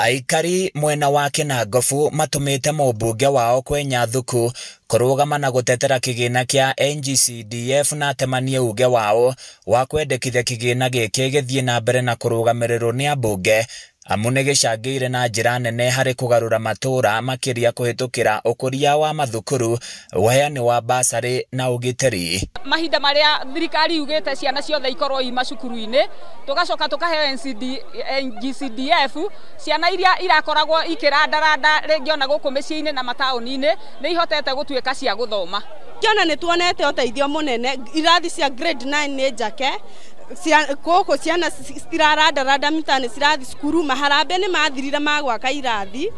Aikari mwena wa Kinangofu matumite mũmbunge wao kwenya thuku kurugama na gutetera kigina kia NGCDF na atemanie uge wao wa kwendekithia kigina giki githie na mbere na kurugamirirwo ni ambunge amu nĩ gĩcangĩire na njĩra nene harĩ kũgarũra matũra makĩria kũhĩtũkĩra ũkũria wa mathukuru, ũheani wa basarĩ na ũgitĩri. Mahinda marĩa thirikari yugĩte ciana ciothe ikorwo i macukuru-inĩ, tugacoka tukaheo NGCDF, ciana iria irakoragwo ikĩrandaranda rĩngĩ ona gũkũ mĩciĩ-inĩ na mataũni-inĩ nĩ ihotete gũtuĩka cia gũthoma. Kiona nĩ tuonete ũteithio mũnene, irathi cia grade 9 nĩ njake, koko ciana citirarandaranda mitane cirathi cukuru, maharambe nĩ mathirire magwaka irathi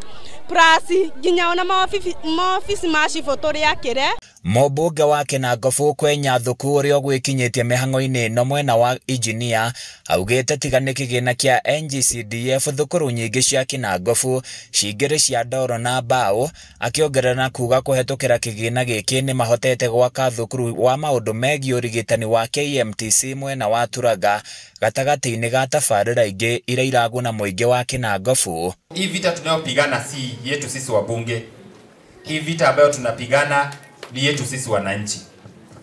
plus nginya ona maofici ma cibũ tũrĩakĩre. Mũmbunge wa Kinangofu kwenya thuku ũrĩa ũgwĩkinyĩtie mĩhang'o-inĩ ĩno mwena wa injinia augĩte tiga nĩ kĩgĩna kĩa NGCDF thukuru nyingĩ cia Kinangofu cingĩrĩ cia ndoro na mbaũ, akĩongerera kuga kũhetũkĩra kĩgĩna gĩkĩ nĩ mahotete gwaka thukuru wa maũndũ megiĩ ũrigitani wa KMTC mwena wa Turaga gatagatĩ-inĩ ga tabarĩra ingĩ iria iraguna mũingĩ wa Kinangofu. Hii vita tunayopigana si yetu sisi wabunge. Hii vita ambayo tunapigana ni yetu sisi wananchi,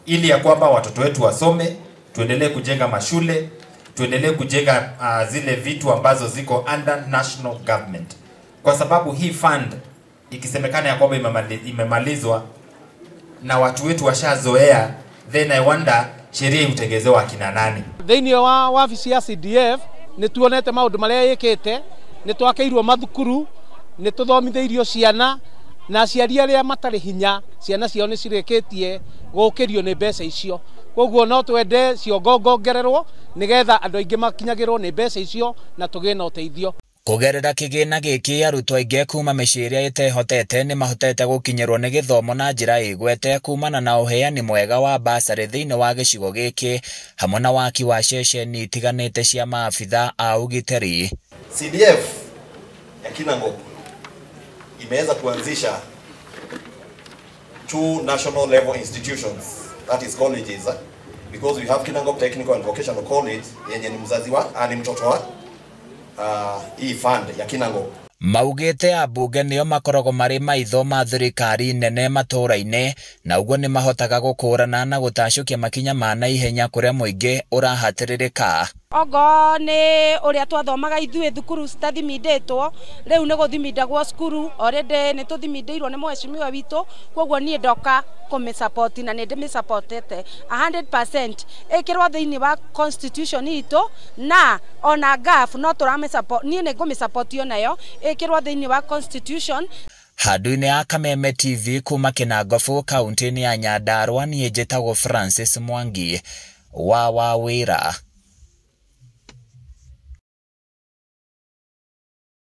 ili ya kwamba watoto wetu wasome, tuendelee kujenga mashule, tuendelee kujenga zile vitu ambazo ziko under national government. Kwa sababu hii fund ikisemekana ya kwamba imemalizwa na watu wetu washazoea, then I wonder sheria itegezewa akina nani. Thĩinĩ wa wabici ya CDF nĩ tuonete maũndũ marĩa yĩkĩte, nĩ twakĩirwo mathukuru, nĩ tũthomithĩirio ciana na aciari arĩa matarĩ hinya, ciana ciao nĩ cirĩkĩtie gũkĩrio nĩ mbeca icio. Koguo no twende ciongongererwo nĩgetha andũ aingĩ makinyagĩrwo nĩ mbeca icio na tũgĩe na ũteithio. Kũgerera kĩgĩna gĩkĩ arutwo aingĩ kuma mĩciĩ ĩrĩa ĩtehotete nĩ mahotete gũkinyĩrwo nĩ gĩthomo na njĩra ĩgwete kumana na ũheani mwega wa basarĩ thĩinĩ wa gĩcigo gĩkĩ hamwe na waki wa ceceni itiganĩte cia maabitha a ũgitĩri. CDF ya Kinangofu imeweza kuanzisha 2 national level institutions, that is colleges, because we have Kinangofu Technical and Vocational College yenye ni mzazi wa ni mtoto wa hii fund ya Kinangofu. Maugĩte ambunge nĩo makoragwo marĩ maitho ma thirikari nene matũra-inĩ na ũguo nĩ mahotaga gũkũrana na gũtacũkia makinya ma naihenya kũrĩa mũingĩ ũrahatĩrĩrĩka. Ogo nĩ ũrĩa twathomaga ithuĩ thukuru citathimindĩtwo, rĩu nĩ gũthimindagwo cukuru, already nĩ tũthimindĩirwo nĩ mheshimiwa witũ, koguo niĩ ndoka kũmĩsupport na nĩ ndĩmĩsupportete 100%. ĩkĩrwo thĩinĩ wa constitution itũ na ona GAF no tũramĩsupport, niĩ nĩ ngũmĩsupport onayo ĩkĩrwo thĩinĩ wa constitution. Handũ-inĩ ya Kameme TV kuma Kinangofu kaunti-inĩ ya Nyandarua, niĩ njĩtagwo Francis Mwangi wa Wawĩra.